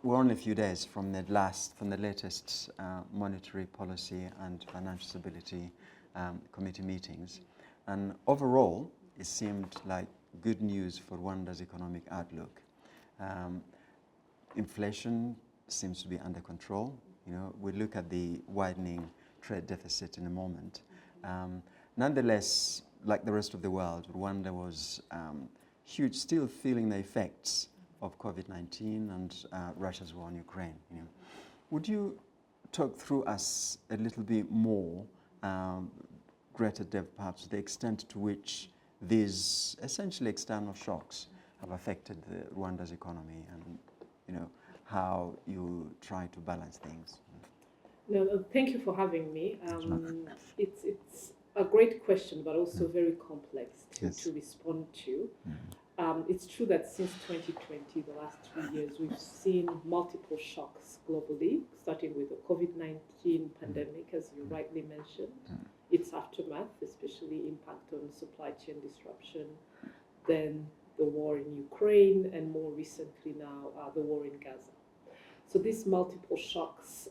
we're only a few days from the latest monetary policy and financial stability committee meetings, and overall, it seemed like good news for Rwanda's economic outlook. Inflation seems to be under control. You know, we look at the widening trade deficit in a moment. Nonetheless, like the rest of the world, Rwanda was huge, still feeling the effects of COVID-19 and Russia's war on Ukraine. You know. Would you talk through us a little bit more, greater depth perhaps, the extent to which these essentially external shocks have affected Rwanda's economy, and you know how you try to balance things? No, thank you for having me. It's a great question, but also very complex to respond to. It's true that since 2020, the last 3 years, we've seen multiple shocks globally, starting with the COVID-19 pandemic, as you rightly mentioned, its aftermath, especially impact on supply chain disruption, then the war in Ukraine, and more recently now, the war in Gaza. So these multiple shocks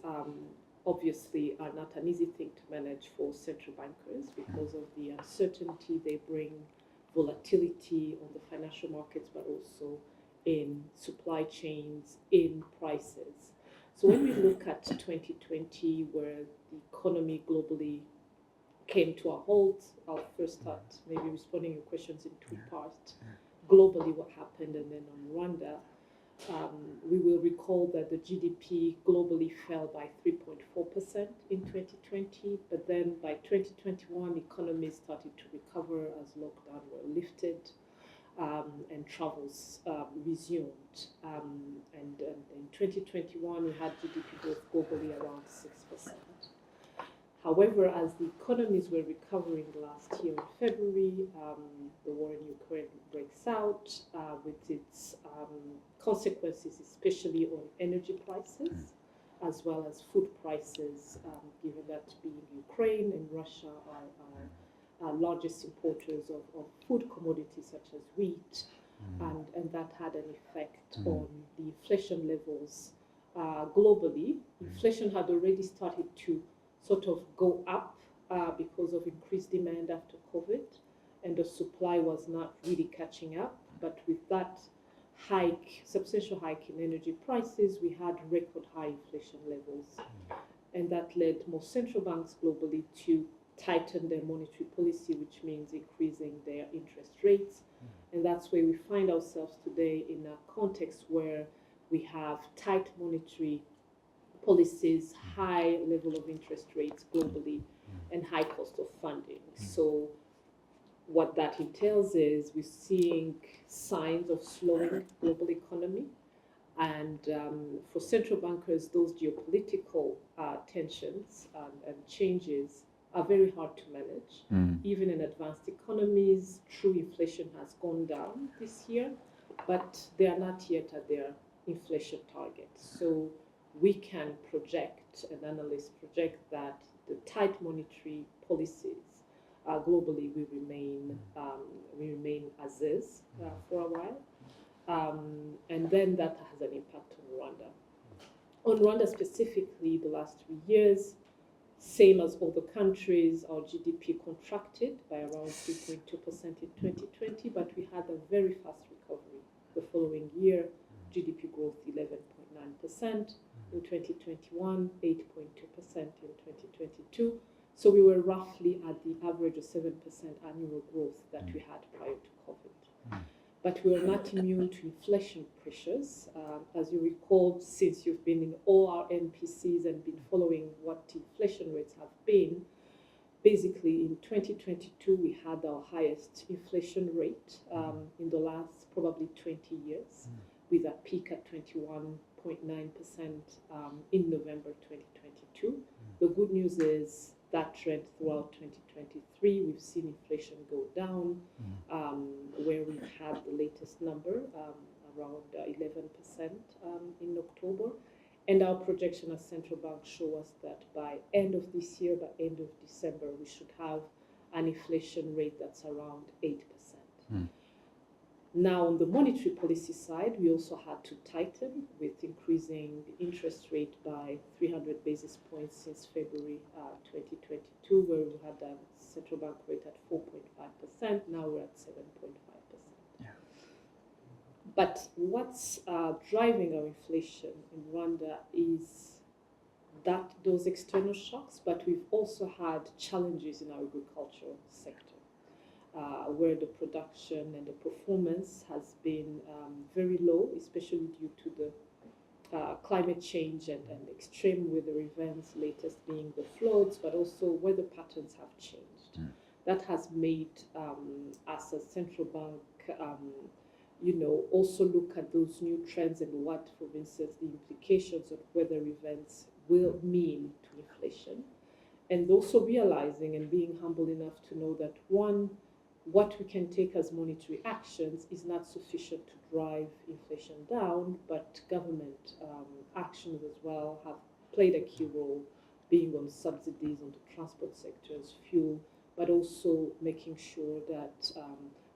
obviously are not an easy thing to manage for central bankers because of the uncertainty they bring, volatility on the financial markets, but also in supply chains, in prices. So when we look at 2020, where the economy globally came to a halt, I'll first start maybe responding to your questions in two parts. Globally, what happened, and then on Rwanda. We will recall that the GDP globally fell by 3.4% in 2020, but then by 2021, economies started to recover as lockdown were lifted and travels resumed. And in 2021, we had GDP growth globally around 6%. However, as the economies were recovering last year in February, the war in Ukraine breaks out with its consequences, especially on energy prices, as well as food prices, given that being Ukraine and Russia are our largest importers of food commodities such as wheat, and that had an effect on the inflation levels globally. Inflation had already started to sort of go up because of increased demand after COVID, and the supply was not really catching up. But with that substantial hike in energy prices, we had record high inflation levels. And that led most central banks globally to tighten their monetary policy, which means increasing their interest rates. And that's where we find ourselves today, in a context where we have tight monetary policies, high level of interest rates globally, and high cost of funding. So what that entails is we're seeing signs of slowing global economy. And for central bankers, those geopolitical tensions and changes are very hard to manage. Even in advanced economies, true inflation has gone down this year, but they are not yet at their inflation target. So we can project, and analysts project, that the tight monetary policies globally will remain as is for a while. And then that has an impact on Rwanda. On Rwanda specifically, the last 3 years, same as all the countries, our GDP contracted by around 3.2% in 2020, but we had a very fast recovery. The following year, GDP growth 11.9%. In 2021, 8.2% in 2022. So we were roughly at the average of 7% annual growth that we had prior to COVID. But we are not immune to inflation pressures. As you recall, since you've been in all our NPCs and been following what inflation rates have been, basically in 2022, we had our highest inflation rate in the last probably 20 years, with a peak at 21.9% in November 2022. The good news is that trend throughout 2023, we've seen inflation go down, where we've had the latest number, around 11% in October. And our projection as central banks show us that by end of this year, by end of December, we should have an inflation rate that's around 8%. Now, on the monetary policy side, we also had to tighten with increasing the interest rate by 300 basis points since February 2022, where we had a central bank rate at 4.5%. Now we're at 7.5%. Yeah. But what's driving our inflation in Rwanda is that those external shocks, but we've also had challenges in our agricultural sector. Where the production and the performance has been very low, especially due to the climate change and extreme weather events, latest being the floods, but also weather patterns have changed. That has made us as central bank, also look at those new trends and what, for instance, the implications of weather events will mean to inflation. And also realizing and being humble enough to know that what we can take as monetary actions is not sufficient to drive inflation down, but government actions as well have played a key role, being on subsidies on the transport sectors, fuel, but also making sure that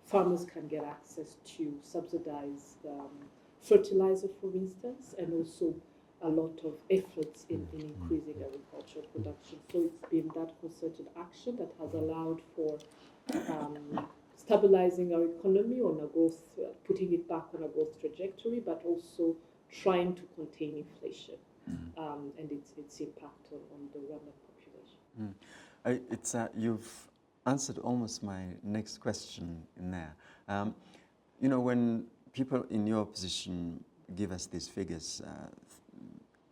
farmers can get access to subsidized fertilizer, for instance, and also a lot of efforts in increasing agricultural production. So it's been that concerted action that has allowed for stabilizing our economy on a growth, putting it back on a growth trajectory, but also trying to contain inflation and its impact on the Rwandan population. You've answered almost my next question in there. When people in your position give us these figures,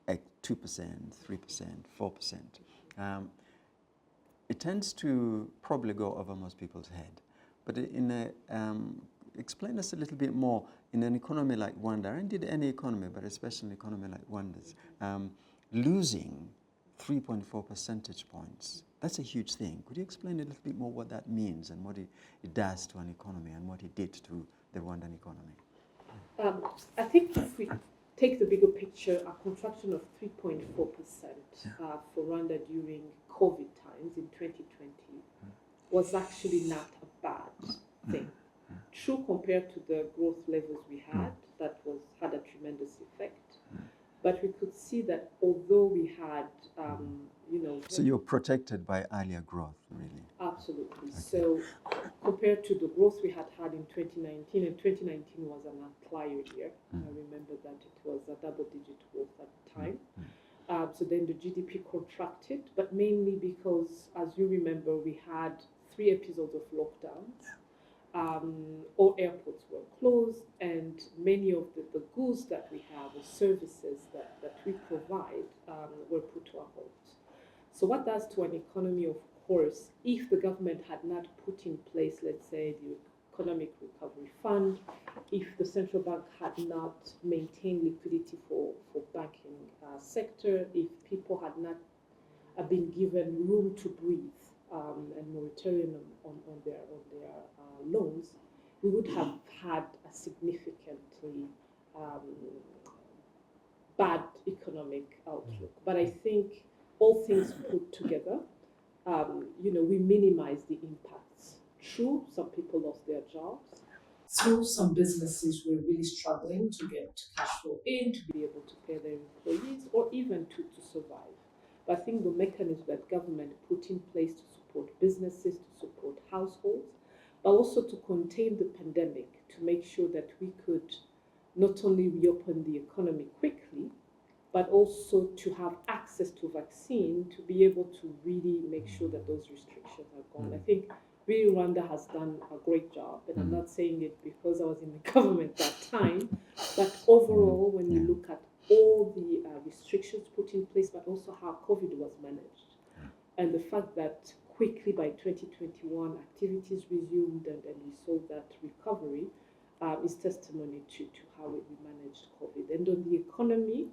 like 2%, 3%, 4%, it tends to probably go over most people's head. But explain us a little bit more, in an economy like Rwanda, or indeed any economy, but especially an economy like Rwanda's, losing 3.4 percentage points, that's a huge thing. Could you explain a little bit more what that means and what it does to an economy and what it did to the Rwandan economy? I think if we take the bigger picture, a contraction of 3.4% for Rwanda during COVID times in 2020 was actually not a bad thing. True, compared to the growth levels we had, that had a tremendous effect. But we could see that although we had, So you're protected by earlier growth, really? Absolutely. Okay. So compared to the growth we had in 2019, and 2019 was an outlier year. I remember that it was a double-digit growth at the time. So then the GDP contracted, but mainly because, as you remember, we had 3 episodes of lockdowns. All airports were closed, and many of the goods that we have, or services that we provide, were put to a halt. So what does to an economy, of course, if the government had not put in place, let's say, the Economic Recovery Fund, if the central bank had not maintained liquidity for banking sector, if people had not been given room to breathe and moratorium on their loans, we would have had a significantly bad economic outlook. But I think all things put together, we minimize the impacts. True, some people lost their jobs. True, some businesses were really struggling to get cash flow in, to be able to pay their employees, or even to survive. But I think the mechanism that government put in place to support businesses, to support households, but also to contain the pandemic, to make sure that we could not only reopen the economy quickly, but also to have access to vaccine, to be able to really make sure that those restrictions are gone. I think really Rwanda has done a great job, and I'm not saying it because I was in the government that time, but overall, when you look at all the restrictions put in place, but also how COVID was managed, and the fact that quickly by 2021 activities resumed and we saw that recovery is testimony to how we managed COVID. And on the economy,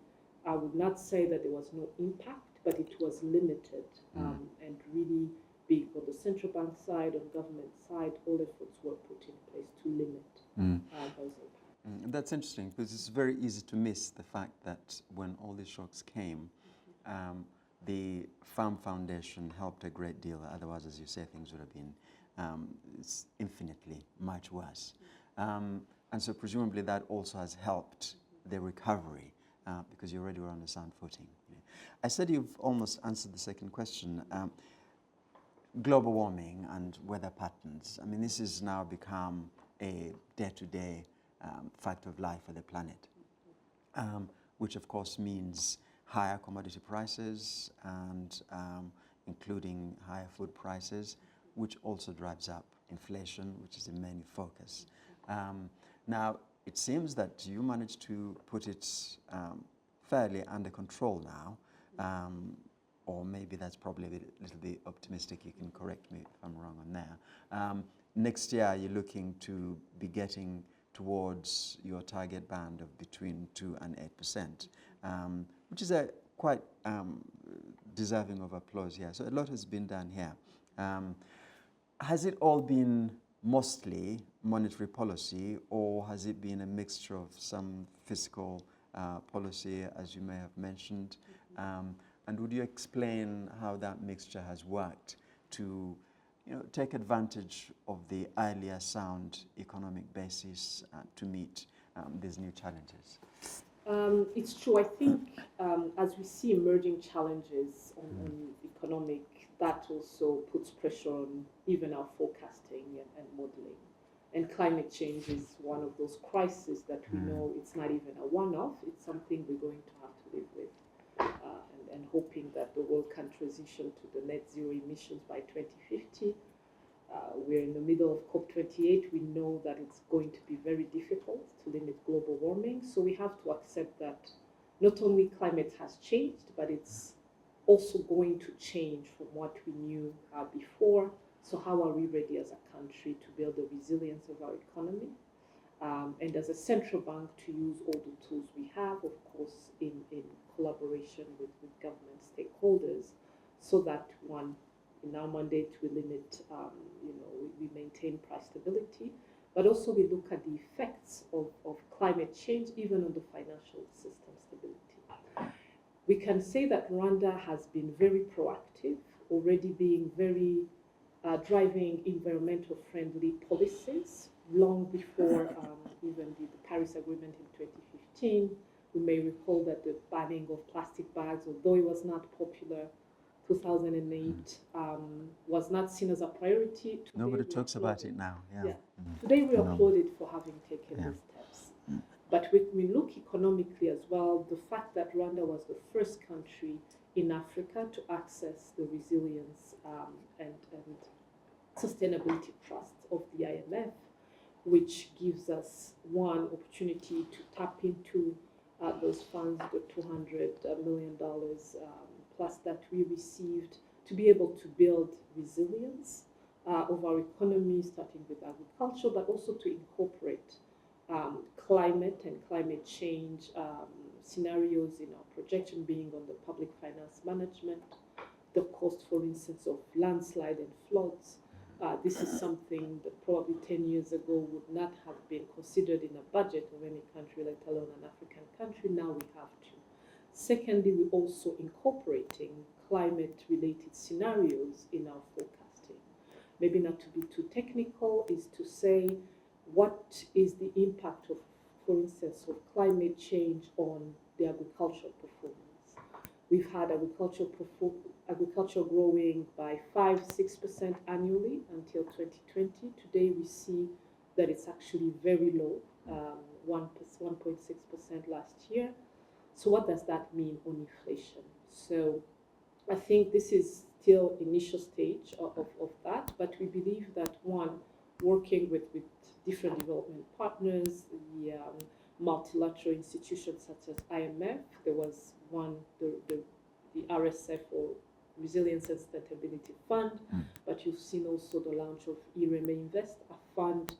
I would not say that there was no impact, but it was limited, and really big on the central bank side, on government side, all efforts were put in place to limit those impacts. That's interesting, because it's very easy to miss the fact that when all these shocks came, the Farm Foundation helped a great deal. Otherwise, as you say, things would have been infinitely much worse. And so presumably that also has helped the recovery because you already were on a sound footing. I said you've almost answered the second question. Global warming and weather patterns. I mean, this has now become a day-to-day fact of life for the planet, which of course means higher commodity prices and including higher food prices, which also drives up inflation, which is the main focus. Now, it seems that you managed to put it fairly under control now, or maybe that's probably a little bit optimistic. You can correct me if I'm wrong on there. Next year, you're looking to be getting towards your target band of between 2 and 8%, which is quite deserving of applause here. So a lot has been done here. Has it all been mostly monetary policy, or has it been a mixture of some fiscal policy, as you may have mentioned? And would you explain how that mixture has worked to take advantage of the earlier sound economic basis to meet these new challenges? It's true. I think as we see emerging challenges on economic, that also puts pressure on even our forecasting and modeling. And climate change is one of those crises that we know it's not even a one-off. It's something we're going to have to live with. And hoping that the world can transition to the net zero emissions by 2050. We're in the middle of COP28. We know that it's going to be very difficult to limit global warming. So we have to accept that not only climate has changed, but it's also going to change from what we knew before. So how are we ready as a country to build the resilience of our economy? And as a central bank, to use all the tools we have, of course, in collaboration with government stakeholders, so that one, in our mandate, we limit, we maintain price stability, but also we look at the effects of climate change, even on the financial system stability. We can say that Rwanda has been very proactive, already being very driving environmental friendly policies long before even the Paris Agreement in 2015. We may recall that the banning of plastic bags, although it was not popular, 2008, was not seen as a priority. Today Nobody talks about it now. Yeah. Today we applauded for having taken these steps. But when we look economically as well, the fact that Rwanda was the first country in Africa to access the resilience and sustainability trust of the IMF, which gives us one opportunity to tap into those funds, the $200 million plus that we received, to be able to build resilience of our economy, starting with agriculture, but also to incorporate climate and climate change scenarios in our projection, being on the public finance management, the cost, for instance, of landslide and floods. This is something that probably 10 years ago would not have been considered in a budget of any country, let alone an African country. Now we have to. Secondly, we're also incorporating climate-related scenarios in our forecasting. Maybe not to be too technical, is to say what is the impact of, for instance, of climate change on the agricultural performance. We've had agriculture growing by 5-6% annually until 2020. Today we see that it's actually very low, 1.6% last year. So what does that mean on inflation? So I think this is still initial stage of that, but we believe that one, working with different development partners, the multilateral institutions such as IMF, there was one, the RSF, or Resilience and Sustainability Fund, but you've seen also the launch of IREME Invest, a fund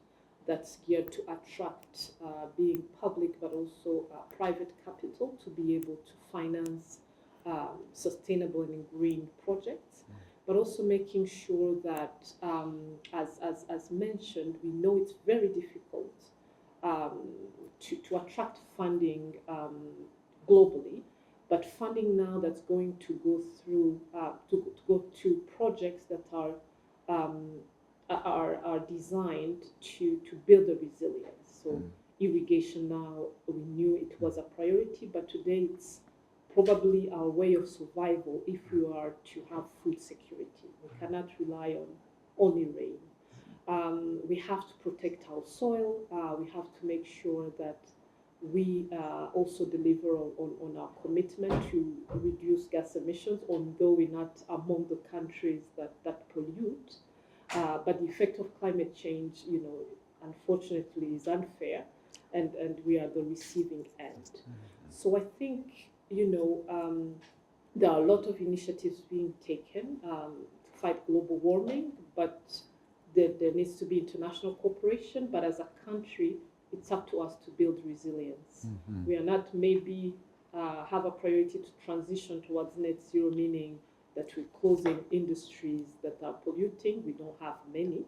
that's geared to attract being public but also private capital to be able to finance sustainable and green projects, but also making sure that, as mentioned, we know it's very difficult to attract funding globally, but funding now that's going to go through to go to projects that are designed to build a resilience. So irrigation now, we knew it was a priority, but today it's probably our way of survival if we are to have food security. We cannot rely on only rain. We have to protect our soil. We have to make sure that we also deliver on our commitment to reduce gas emissions, although we're not among the countries that pollute. But the effect of climate change, unfortunately, is unfair, and we are the receiving end. So I think, there are a lot of initiatives being taken to fight global warming, but there needs to be international cooperation. But as a country, it's up to us to build resilience. We are not maybe have a priority to transition towards net zero, meaning that we're closing industries that are polluting. We don't have many.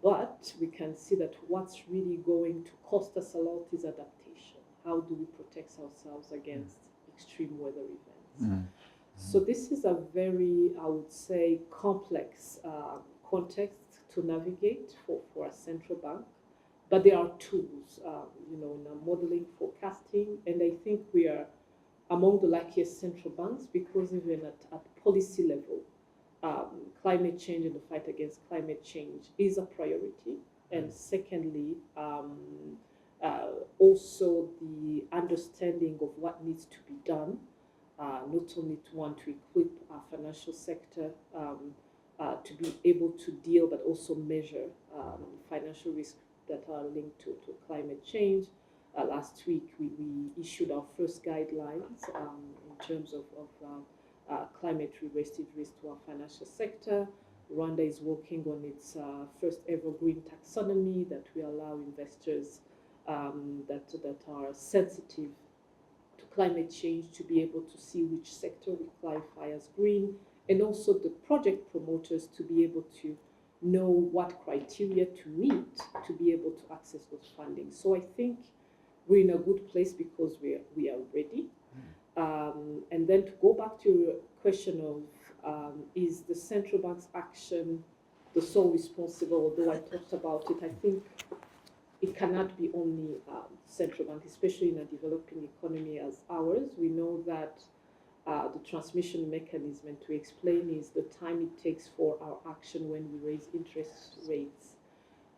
But we can see that what's really going to cost us a lot is adaptation. How do we protect ourselves against extreme weather events? So this is a very, I would say, complex context to navigate for a central bank. But there are tools, in modeling, forecasting, and I think we are among the luckiest central banks because even at policy level, climate change and the fight against climate change is a priority. And secondly, also the understanding of what needs to be done, not only to equip our financial sector to be able to deal but also measure financial risks that are linked to climate change. Last week, we issued our first guidelines in terms of climate-related risk to our financial sector. Rwanda is working on its first ever green taxonomy that will allow investors that are sensitive to climate change to be able to see which sector we qualify as green, and also the project promoters to be able to know what criteria to meet to be able to access those funding. So I think we're in a good place because we are ready. And then to go back to your question of is the central bank's action the sole responsible, although I talked about it, I think it cannot be only central bank, especially in a developing economy as ours. We know that the transmission mechanism, and to explain, is the time it takes for our action when we raise interest rates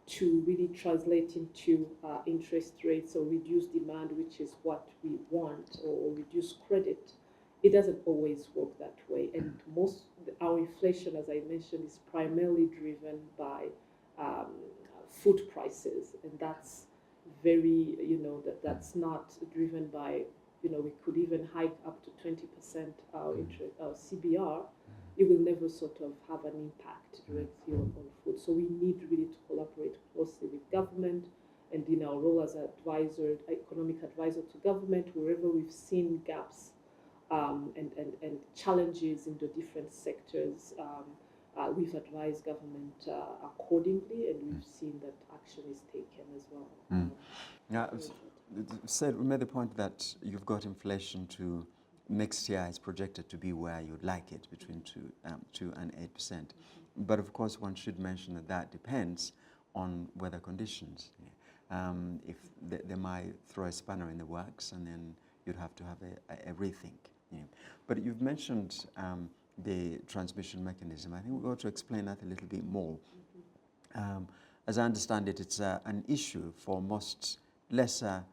to really translate into interest rates or reduce demand, which is what we want, or reduce credit. It doesn't always work that way, and our inflation, as I mentioned, is primarily driven by food prices, and that's very, that's not driven by, we could even hike up to 20% our CBR. It will never sort of have an impact directly on food. So we need really to collaborate closely with government, and in our role as economic advisor to government, wherever we've seen gaps and challenges in the different sectors, we've advised government accordingly, and we've seen that action is taken as well. We made the point that you've got inflation to next year is projected to be where you'd like it, between 2 and 8%. But of course, one should mention that depends on weather conditions. If they might throw a spanner in the works, and then you'd have to have a rethink. But you've mentioned the transmission mechanism. I think we've got to explain that a little bit more. As I understand it, it's an issue for most lesser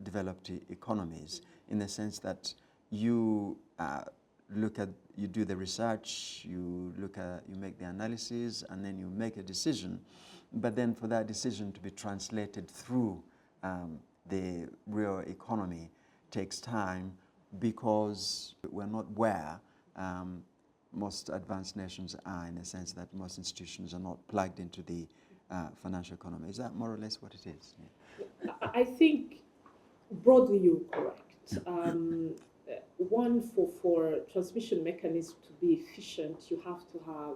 developed economies, in the sense that you you do the research, you make the analysis, and then you make a decision. But then for that decision to be translated through the real economy takes time, because we're not where most advanced nations are, in the sense that most institutions are not plugged into the financial economy. Is that more or less what it is? Yeah. I think broadly you're correct. One, for transmission mechanism to be efficient, you have to have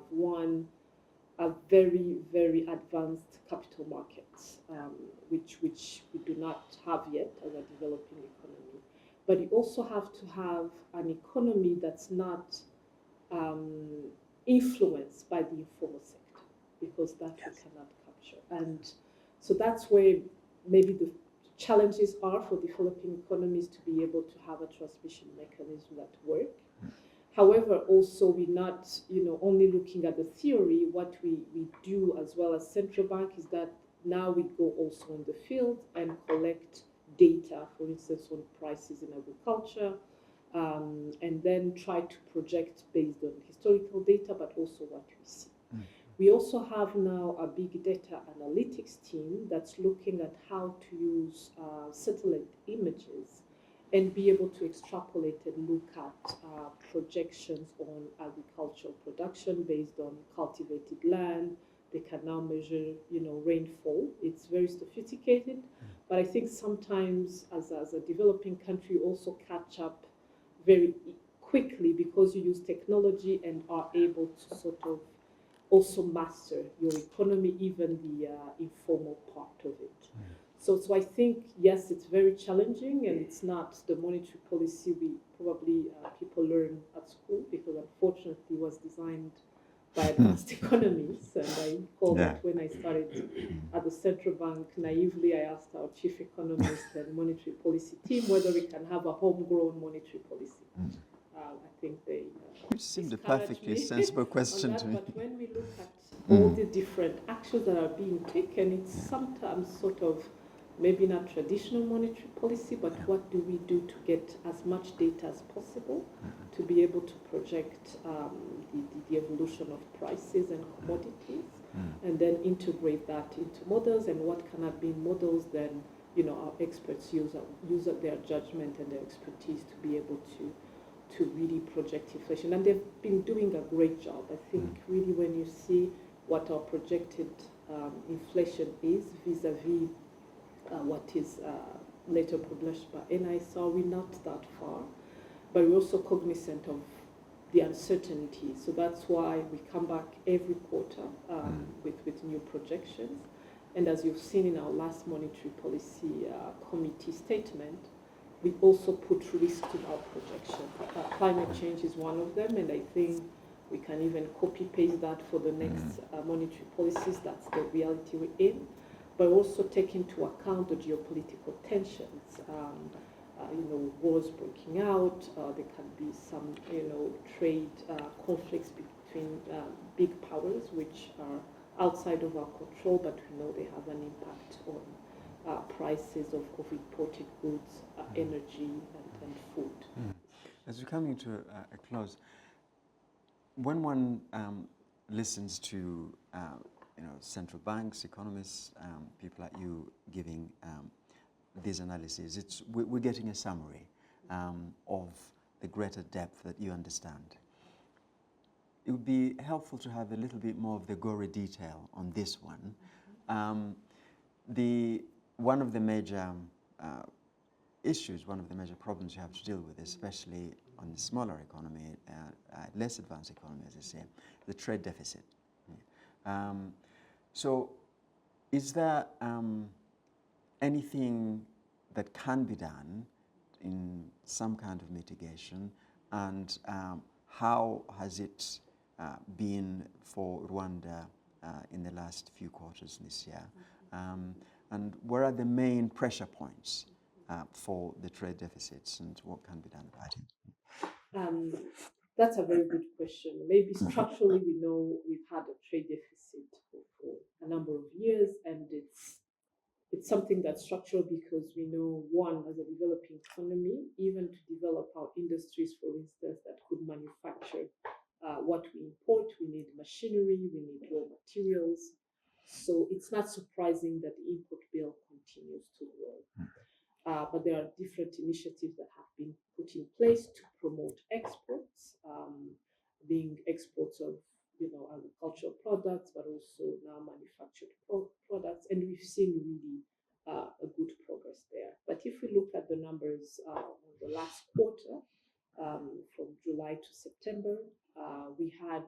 a very, very advanced capital markets, which we do not have yet as a developing economy. But you also have to have an economy that's not influenced by the informal sector, because that we cannot capture. And so that's where maybe the challenges are for developing economies to be able to have a transmission mechanism that work. However, also we're not, only looking at the theory. What we do as well as central bank is that now we go also in the field and collect data, for instance, on prices in agriculture, and then try to project based on historical data, but also what we see. We also have now a big data analytics team that's looking at how to use satellite images and be able to extrapolate and look at projections on agricultural production based on cultivated land. They can now measure, rainfall. It's very sophisticated, but I think sometimes as a developing country, you also catch up very quickly because you use technology and are able to sort of also master your economy, even the informal part of it. So I think, yes, it's very challenging, and it's not the monetary policy we probably people learn at school, because unfortunately it was designed by advanced economies. And I recall that when I started at the central bank, naively I asked our chief economist and monetary policy team whether we can have a homegrown monetary policy. I think they which seemed a perfectly sensible question to me. But when we look at all the different actions that are being taken, it's sometimes sort of maybe not traditional monetary policy, but what do we do to get as much data as possible to be able to project the evolution of prices and commodities, and then integrate that into models, and what can have been models then our experts use their judgment and their expertise to be able to really project inflation. And they've been doing a great job. I think really when you see what our projected inflation is vis-a-vis what is later published by NISR, we're not that far, but we're also cognizant of the uncertainty. So that's why we come back every quarter with new projections. And as you've seen in our last monetary policy committee statement, we also put risk to our projection. Climate change is one of them, and I think we can even copy-paste that for the next monetary policies. That's the reality we're in. But also take into account the geopolitical tensions. Wars breaking out. There can be some, trade conflicts between big powers, which are outside of our control, but we know they have an impact on prices of imported goods, energy, and food. As we're coming to a close, when one listens to central banks, economists, people like you giving these analyses, we're getting a summary of the greater depth that you understand. It would be helpful to have a little bit more of the gory detail on this one. One of the major issues, one of the major problems you have to deal with, especially on the smaller economy, less advanced economy, as I say, the trade deficit. So is there anything that can be done in some kind of mitigation, and how has it been for Rwanda in the last few quarters this year? And where are the main pressure points for the trade deficits, and what can be done about it? That's a very good question. Maybe structurally, we know we've had a trade deficit for a number of years, and it's something that's structural because we know, one, as a developing economy, even to develop our industries, for instance, that could manufacture what we import, we need machinery, we need raw materials. So it's not surprising that the import bill continues to grow. But there are different initiatives that have been put in place to promote exports, being exports of agricultural products, but also now manufactured products, and we've seen really a good progress there. But if we look at the numbers on the last quarter, from July to September, we had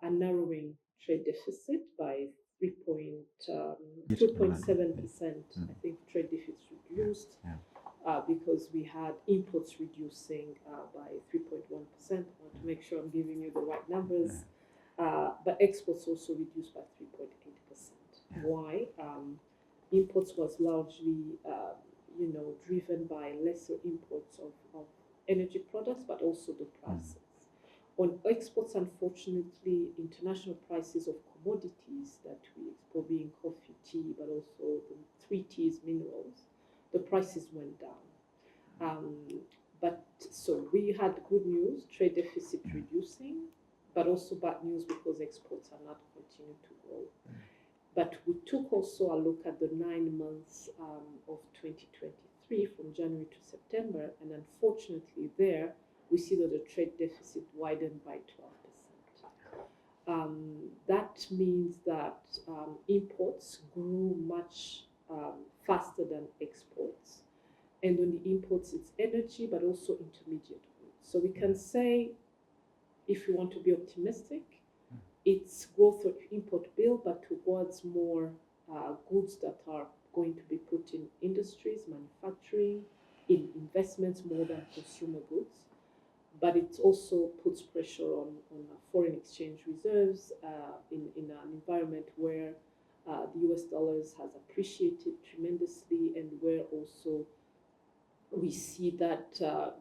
a narrowing trade deficit by 3.7%. I think trade deficit reduced because we had imports reducing by 3.1%. I want to make sure I'm giving you the right numbers. But exports also reduced by 3.8%. Why? imports was largely, driven by lesser imports of energy products, but also the prices. On exports, unfortunately, international prices of commodities that we export, being coffee, tea, but also the three T's minerals, the prices went down. But so we had good news, trade deficit reducing, but also bad news because exports are not continuing to grow. But we took also a look at the 9 months of 2023 from January to September, and unfortunately there we see that the trade deficit widened by 12%. That means that imports grew much faster than exports. And on the imports, it's energy, but also intermediate goods. So we can say, if you want to be optimistic, it's growth of import bill, but towards more goods that are going to be put in industries, manufacturing, in investments more than consumer goods. But it also puts pressure on foreign exchange reserves in an environment where the US dollars has appreciated tremendously, and where also we see that the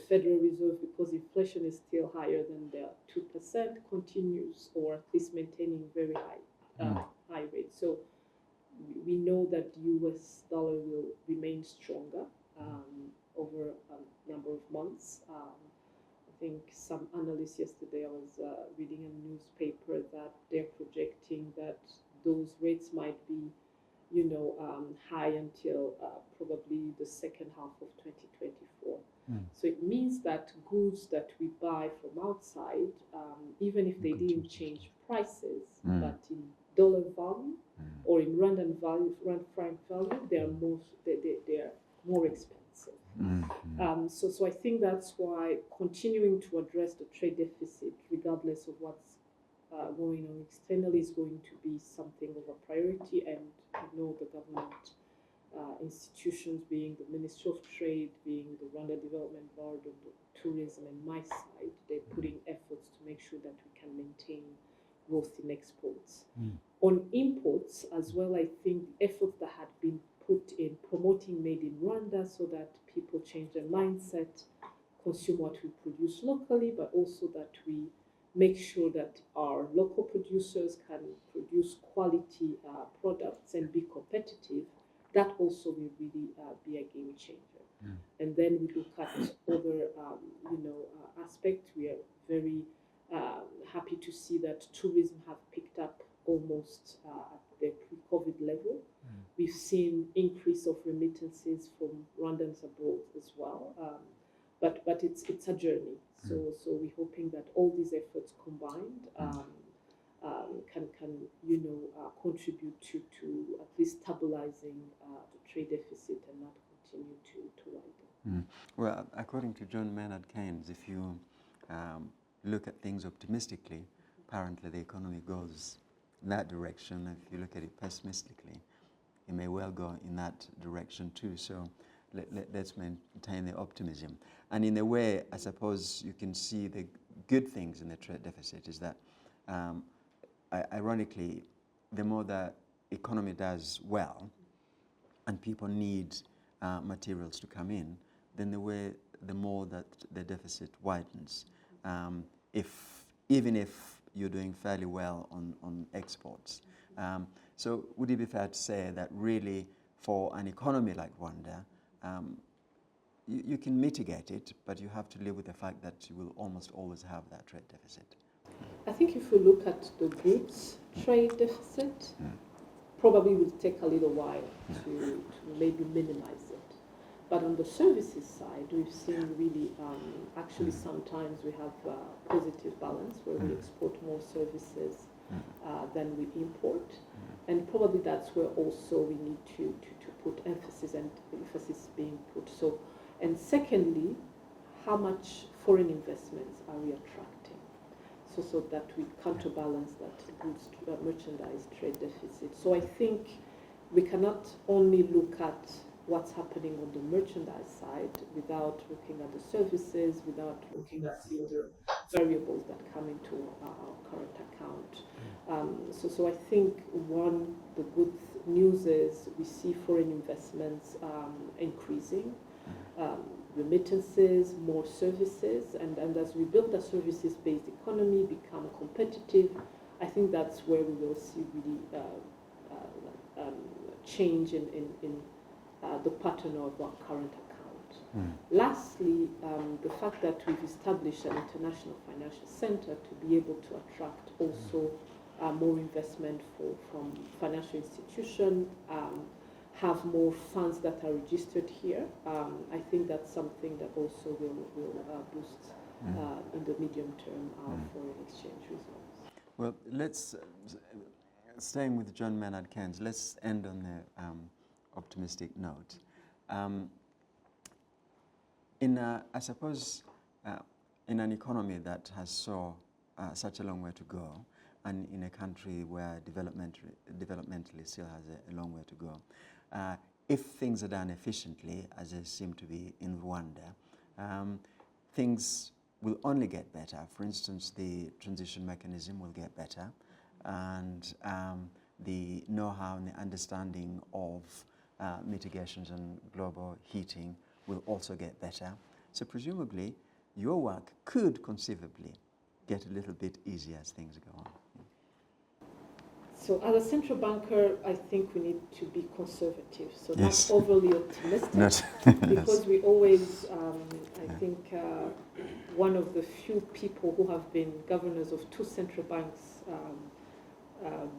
Federal Reserve, because inflation is still higher than the 2%, continues, or at least maintaining very high rates. So we know that the US dollar will remain stronger over a number of months. I think some analysts yesterday, I was reading a newspaper that they're projecting that those rates might be high until probably the second half of 2024. So it means that goods that we buy from outside, even if they didn't change prices, but in dollar value or in Rwandan value, Rwand franc value, they are more expensive. So I think that's why continuing to address the trade deficit, regardless of what's going on externally, is going to be something of a priority. And I know the government institutions, being the Ministry of Trade, being the Rwanda Development Board, of the tourism, and my side, they're putting efforts to make sure that we can maintain growth in exports. On imports as well, I think efforts that had been put in promoting made in Rwanda, so that people change their mindset, consume what we produce locally, but also that we make sure that our local producers can produce quality products and be competitive. That also will really be a game changer. And then we look at other, aspects. We are very happy to see that tourism have picked up almost at the pre-COVID level. We've seen increase of remittances from Rwandans abroad as well. But it's a journey. So we're hoping that all these efforts combined can contribute to at least stabilizing the trade deficit and not continue to widen. Well, according to John Maynard Keynes, if you look at things optimistically, apparently the economy goes in that direction. If you look at it pessimistically, it may well go in that direction too. So let's maintain the optimism. And in a way, I suppose you can see the good things in the trade deficit is that, ironically, the more the economy does well and people need materials to come in, then the more that the deficit widens. Even if you're doing fairly well on exports. So would it be fair to say that really for an economy like Rwanda, you can mitigate it, but you have to live with the fact that you will almost always have that trade deficit? I think if we look at the goods trade deficit, probably will take a little while to maybe minimize it. But on the services side, we've seen really, actually sometimes we have a positive balance where we export more services than we import. And probably that's where also we need to put emphasis being put. So, and secondly, how much foreign investments are we attracting? So that we counterbalance that goods merchandise trade deficit. So I think we cannot only look at what's happening on the merchandise side without looking at the services, without looking at the other variables that come into our current account. So I think the good news is we see foreign investments increasing, remittances, more services, and as we build a services-based economy, become competitive, I think that's where we will see really change in the pattern of our current account. Lastly, the fact that we've established an international financial center to be able to attract also more investment from financial institutions, have more funds that are registered here. I think that's something that also will boost in the medium term our foreign exchange results. Well, let's, staying with John Maynard Keynes, let's end on the optimistic note. I suppose, in an economy that has such a long way to go, and in a country where developmentally still has a long way to go, if things are done efficiently, as they seem to be in Rwanda, things will only get better. For instance, the transition mechanism will get better, and the know-how and the understanding of mitigations and global heating will also get better. So presumably, your work could conceivably get a little bit easier as things go on. So as a central banker, I think we need to be conservative, so Yes. not overly optimistic, because we always, I think, one of the few people who have been governors of two central banks,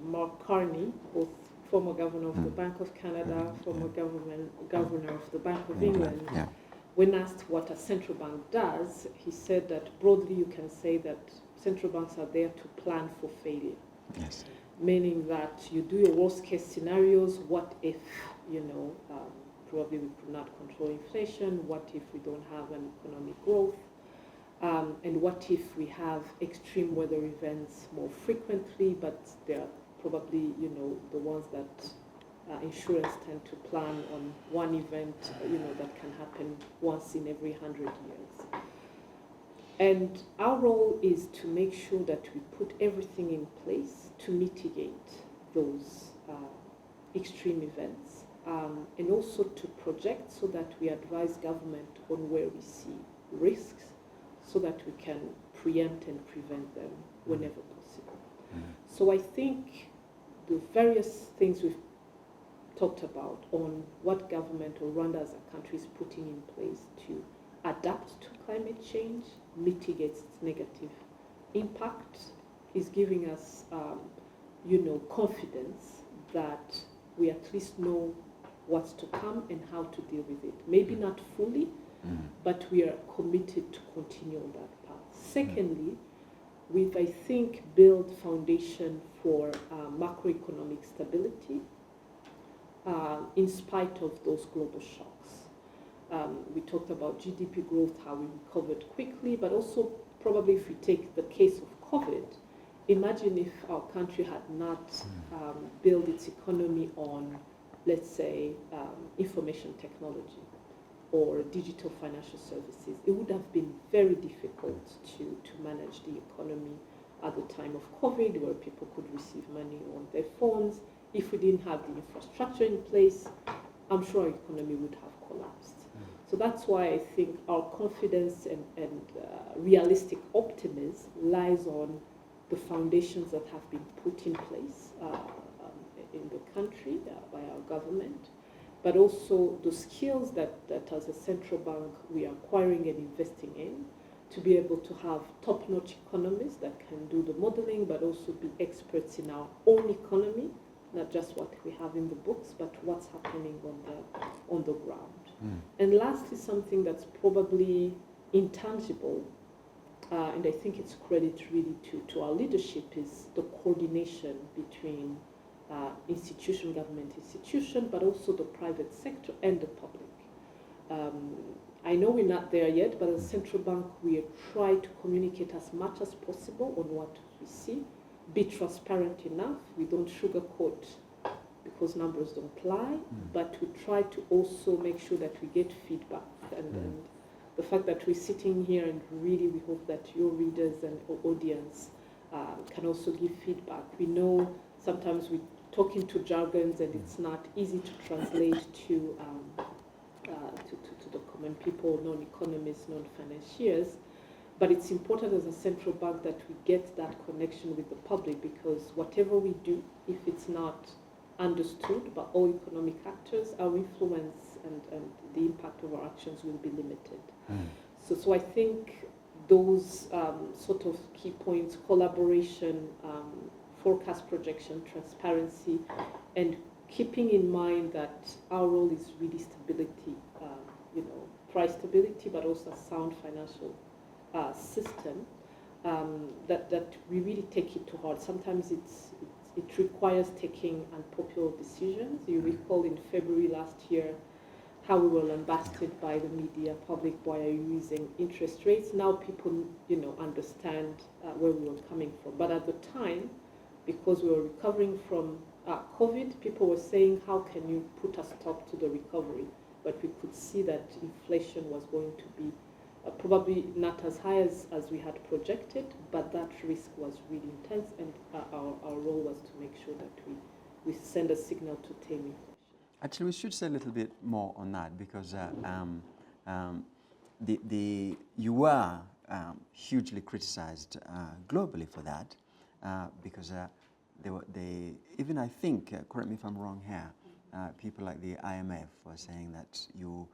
Mark Carney, both former governor of the Bank of Canada, former governor of the Bank of England, when asked what a central bank does, he said that broadly you can say that central banks are there to plan for failure. Yes. Meaning that you do your worst case scenarios. What if, probably we could not control inflation? What if we don't have an economic growth? And what if we have extreme weather events more frequently, but they're probably, the ones that insurance tend to plan on one event, that can happen once in every 100 years. And our role is to make sure that we put everything in place to mitigate those extreme events, and also to project so that we advise government on where we see risks so that we can preempt and prevent them whenever possible. So I think the various things we've talked about on what government or Rwanda as a country is putting in place to adapt to climate change, mitigates its negative impact, is giving us, confidence that we at least know what's to come and how to deal with it. Maybe not fully, but we are committed to continue on that path. Secondly, we've, I think, built foundation for macroeconomic stability in spite of those global shocks. We talked about GDP growth, how we recovered quickly, but also probably if we take the case of COVID, imagine if our country had not built its economy on, let's say, information technology or digital financial services. It would have been very difficult to manage the economy at the time of COVID, where people could receive money on their phones. If we didn't have the infrastructure in place, I'm sure our economy would have collapsed. So that's why I think our confidence and realistic optimism lies on the foundations that have been put in place in the country by our government, but also the skills that as a central bank we are acquiring and investing in to be able to have top-notch economists that can do the modeling, but also be experts in our own economy, not just what we have in the books, but what's happening on the ground. And lastly, something that's probably intangible, and I think it's credit really to our leadership, is the coordination between government institution, but also the private sector and the public. I know we're not there yet, but as a central bank, we try to communicate as much as possible on what we see, be transparent enough. We don't sugarcoat because numbers don't lie, but we try to also make sure that we get feedback and the fact that we're sitting here and really we hope that your readers and audience can also give feedback. We know sometimes we talk into jargons and it's not easy to translate to the common people, non-economists, non-financiers. But it's important as a central bank that we get that connection with the public, because whatever we do, if it's not understood by all economic actors, our influence and the impact of our actions will be limited. So I think those sort of key points, collaboration, forecast projection, transparency, and keeping in mind that our role is really stability, price stability, but also a sound financial system, that we really take it to heart. Sometimes it requires taking unpopular decisions. You recall in February last year how we were lambasted by the media public, why are you using interest rates? Now people understand where we were coming from. But at the time, because we were recovering from COVID, people were saying, how can you put a stop to the recovery? But we could see that inflation was going to be probably not as high as we had projected, but that risk was really intense, and our role was to make sure that we send a signal to tame inflation. Actually, we should say a little bit more on that, because you were hugely criticized globally for that, because even I think, correct me if I'm wrong here, people like the IMF were saying that you,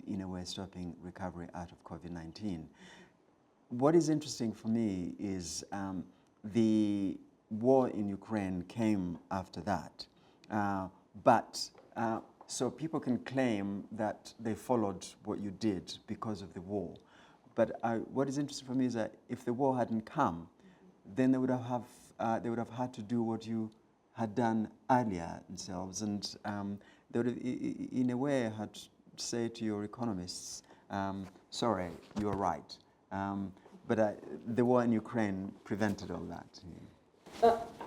in a way, stopping recovery out of COVID-19. What is interesting for me is the war in Ukraine came after that. So people can claim that they followed what you did because of the war. But what is interesting for me is that if the war hadn't come, then they would have had to do what you had done earlier themselves, and they would have, in a way, had to say to your economists, sorry, you are right. But the war in Ukraine prevented all that.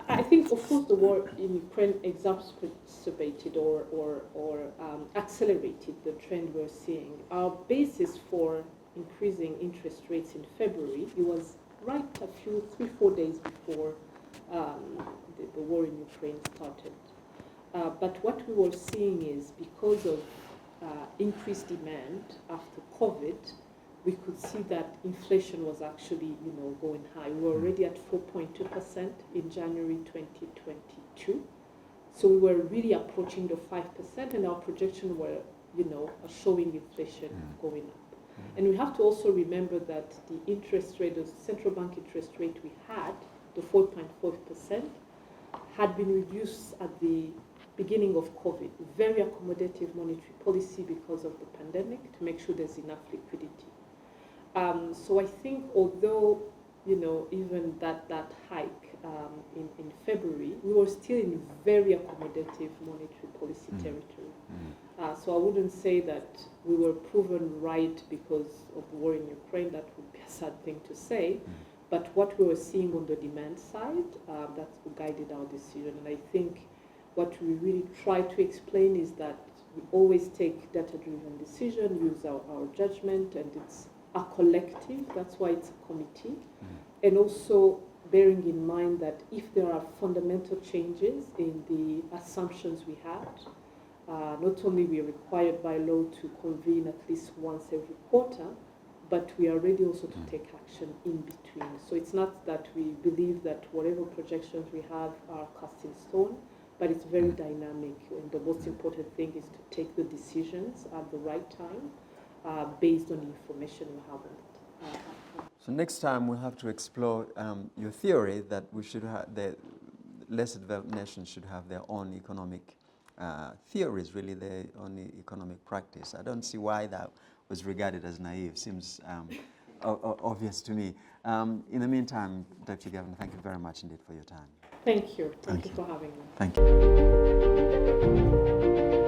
I think, of course, the war in Ukraine exacerbated or accelerated the trend we're seeing. Our basis for increasing interest rates in February, it was right a few 3-4 days before the war in Ukraine started. But what we were seeing is, because of increased demand after COVID, we could see that inflation was actually, going high. We were already at 4.2% in January 2022. So we were really approaching the 5%, and our projections were, showing inflation going up. And we have to also remember that the interest rate, the central bank interest rate we had, the 4.4%, had been reduced at the beginning of COVID. Very accommodative monetary policy because of the pandemic, to make sure there's enough liquidity. So I think, although even that hike in February, we were still in very accommodative monetary policy territory. So I wouldn't say that we were proven right because of the war in Ukraine. That would be a sad thing to say. But what we were seeing on the demand side, that guided our decision. And I think what we really try to explain is that we always take data-driven decision, use our judgment, and it's a collective. That's why it's a committee. And also bearing in mind that if there are fundamental changes in the assumptions we had, not only we are required by law to convene at least once every quarter, but we are ready also to take action in between. So it's not that we believe that whatever projections we have are cast in stone, but it's very dynamic. And the most important thing is to take the decisions at the right time, based on the information we have on it. So next time we'll have to explore your theory that we should have, the less developed nations should have their own economic theories, really their own economic practice. I don't see why that was regarded as naive. Seems obvious to me. In the meantime, Dr. Gavin, thank you very much indeed for your time. Thank you. Thank you for having me. Thank you.